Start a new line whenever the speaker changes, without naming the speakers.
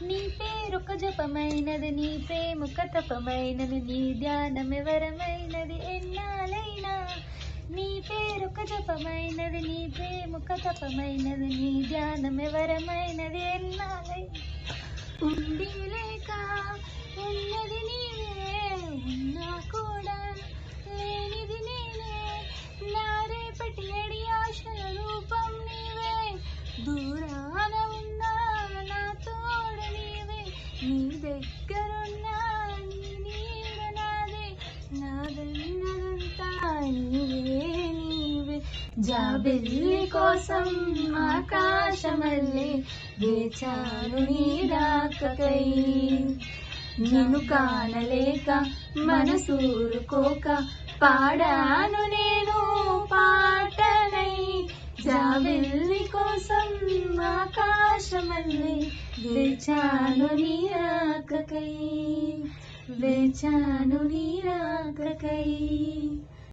నీ పేరొక జపమైనది, నీ ప్రేమొక తపమైనది, నీ ధ్యానమే వరమైనది ఎన్నాళ్ళైనా. నీ పేరొక జపమైనది, నీ ప్రేమొక తపమైనది, నీ ధ్యానమే వరమైనది ఎన్నాళ్ళైనా. ఉండి లేక ఉన్నది నీవే, ఉన్నా కూడా లేనిది నేనే. నా రేపటి అడి ఆశల రూపం నీవే, దూరాన ఉన్నా నా తోడు నీవే. నీ దగ్గరున్నా నీ నీడ నాదే, నాదన్నదంతా నీవే నీవే. జాబిల్లి కోసం ఆకాశమల్లే వేచాను నీ రాకకై. నిన్ను కానలేక మనసూరుకోక పాడాను నేను పాటనై. జాబిల్లి కోసం ఆకాశమల్లే వేచాను నీ రాకకై, వేచాను నీ రాకకై.